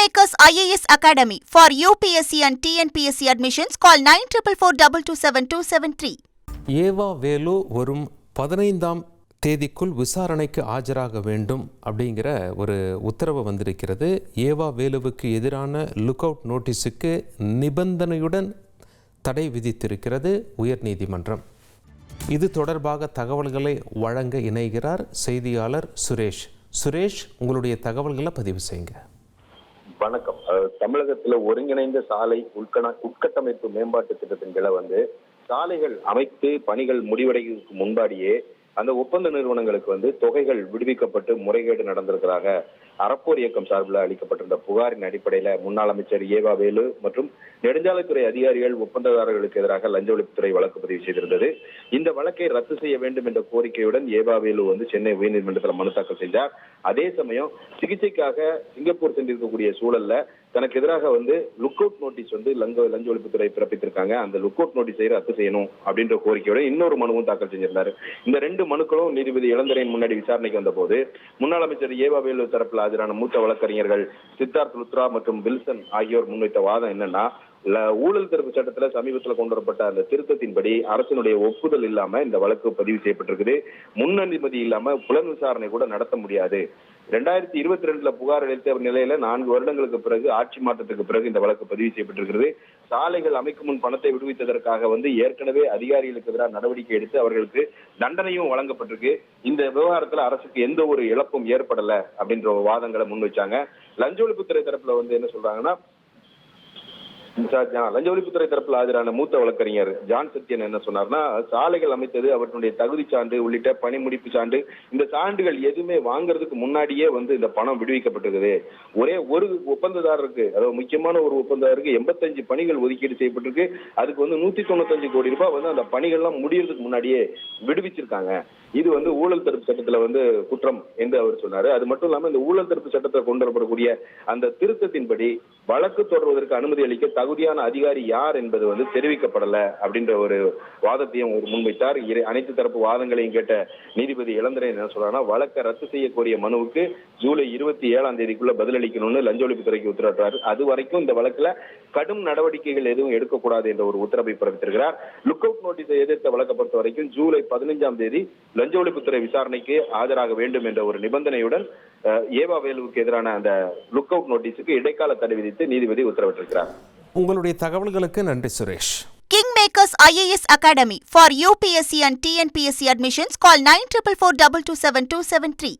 Kingmakers IAS Academy for UPSC and TNPSC admissions. Call 9444227273. ஏவா வேலு வரும் 15ஆம் தேதிக்குள் விசாரணைக்கு ஆஜராக வேண்டும் அப்படிங்கிற ஒரு உத்தரவு வந்திருக்கிறது. ஏவா வேலுவுக்கு எதிரான லுக் அவுட் நோட்டீஸுக்கு நிபந்தனையுடன் தடை விதித்திருக்கிறது உயர்நீதிமன்றம். இது தொடர்பாக தகவல்களை வழங்க இணைகிறார் செய்தியாளர் சுரேஷ். சுரேஷ், உங்களுடைய தகவல்களை பதிவு செய்யுங்க. வணக்கம். தமிழகத்துல ஒருங்கிணைந்த சாலை உட்கட்டமைப்பு மேம்பாட்டு திட்டத்தின் கீழ சாலைகள் அமைத்து பணிகள் முடிவடைவதற்கு முன்பாடியே அந்த ஒப்பந்த நிறுவனங்களுக்கு தொகைகள் விடுவிக்கப்பட்டு முறைகேடு நடந்திருக்கிறதாக அறப்போர் இயக்கம் சார்பில் அளிக்கப்பட்டிருந்த புகாரின் அடிப்படையில முன்னாள் அமைச்சர் ஏவா வேலு மற்றும் நெடுஞ்சாலைத்துறை அதிகாரிகள் ஒப்பந்ததாரர்களுக்கு எதிராக லஞ்ச ஒழிப்புத்துறை வழக்கு பதிவு செய்திருந்தது. இந்த வழக்கை ரத்து செய்ய வேண்டும் என்ற கோரிக்கையுடன் ஏவா வேலு சென்னை உயர்நீதிமன்றத்தில் மனு தாக்கல் செய்தார். அதே சமயம் சிகிச்சைக்காக சிங்கப்பூர் சென்றிருக்கக்கூடிய சூழல்ல தனக்கு எதிராக லுக் அவுட் நோட்டீஸ் லஞ்ச ஒழிப்புத்துறை பிறப்பித்திருக்காங்க. அந்த லுக் அவுட் நோட்டீஸை ரத்து செய்யணும் அப்படின்ற கோரிக்கையோட இன்னொரு மனுவும் தாக்கல் செஞ்சிருந்தாரு. இந்த ரெண்டு மனுக்களும் நீதிபதி இளந்திரையின் முன்னாடி விசாரணைக்கு வந்த போது முன்னாள் அமைச்சர் ஏவா வேலு தரப்பில் ஆஜரான மூத்த வழக்கறிஞர்கள் சித்தார்த் லுத்ரா மற்றும் வில்சன் ஆகியோர் முன்வைத்த வாதம் என்னன்னா, ஊழல் தடுப்பு சட்டத்துல சமீபத்தில் கொண்டு வரப்பட்ட அந்த திருத்தத்தின்படி அரசினுடைய ஒப்புதல் இல்லாம இந்த வழக்கு பதிவு செய்யப்பட்டிருக்குது. முன் அனுமதி இல்லாம புலன் விசாரணை கூட நடத்த முடியாது. 2022 புகார் அளித்த நிலையில 4 வருடங்களுக்கு பிறகு ஆட்சி மாற்றத்துக்கு பிறகு இந்த வழக்கு பதிவு செய்யப்பட்டிருக்கிறது. சாலைகள் அமைக்கும் முன் பணத்தை விடுவித்ததற்காக ஏற்கனவே அதிகாரிகளுக்கு எதிராக நடவடிக்கை எடுத்து அவர்களுக்கு தண்டனையும் வழங்கப்பட்டிருக்கு. இந்த விவகாரத்துல அரசுக்கு எந்த ஒரு இழப்பும் ஏற்படல அப்படின்ற வாதங்களை முன் வச்சாங்க. லஞ்ச ஒழிப்புத்துறை தரப்புல என்ன சொல்றாங்கன்னா, லஞ்ச ஒழிப்புத்துறை தரப்பில் ஆஜரான மூத்த வழக்கறிஞர் ஜான் சத்யன் என்ன சொன்னார்னா, சாலைகள் அமைத்தது அவற்றுடைய தகுதி சான்று உள்ளிட்ட பணி முடிப்பு சான்று இந்த சான்றுகள் எதுவுமே வாங்குறதுக்கு முன்னாடியே இந்த பணம் விடுவிக்கப்பட்டிருக்குது. ஒரே ஒரு ஒப்பந்ததாரருக்கு, அதாவது முக்கியமான ஒரு ஒப்பந்ததாரருக்கு 85 பணிகள் ஒதுக்கீடு செய்யப்பட்டிருக்கு. அதுக்கு 195 கோடி ரூபாய் அந்த பணிகள்லாம் முடியறதுக்கு முன்னாடியே விடுவிச்சிருக்காங்க. இது ஊழல் தடுப்பு சட்டத்துல குற்றம் என்று அவர் சொன்னாரு. அது மட்டும் இல்லாம இந்த ஊழல் தடுப்பு சட்டத்தில் கொண்டு வரப்படக்கூடிய அந்த திருத்தத்தின்படி வழக்கு தொடர்வதற்கு அனுமதி அளிக்க தகுதியான அதிகாரி யார் என்பது தெரிவிக்கப்படல அப்படின்ற ஒரு வாதத்தையும் முன்வைத்தார். அனைத்து தரப்பு வாதங்களையும் கேட்ட நீதிபதி இளந்திரையன் என்ன சொல்றாருன்னா, வழக்கை ரத்து செய்ய கோரிய மனுவுக்கு ஜூலை 27ஆம் தேதிக்குள்ள பதிலளிக்கணும்னு லஞ்ச ஒழிப்புத்துறைக்கு உத்தரவிட்டார். அது வரைக்கும் இந்த வழக்குல கடும் நடவடிக்கைகள் எதுவும் எடுக்கக்கூடாது என்ற ஒரு உத்தரவை பிறப்பித்திருக்கிறார். லுக் அவுட் நோட்டீஸை எதிர்த்த வழக்கை பொறுத்த வரைக்கும் ஜூலை 15ஆம் தேதி லஞ்ச ஒழிப்புத்துறை விசாரணைக்கு ஆஜராக வேண்டும் என்ற ஒரு நிபந்தனையுடன் ஏவா வேலுவுக்கு எதிரான அந்த லுக் அவுட் நோட்டீஸுக்கு இடைக்கால தடை விதித்து நீதிபதி உத்தரவிட்டிருக்கிறார். உங்களுடைய தகவல்களுக்கு நன்றி Suresh. Kingmakers IAS Academy for UPSC and TNPSC admissions. Call 9444227273.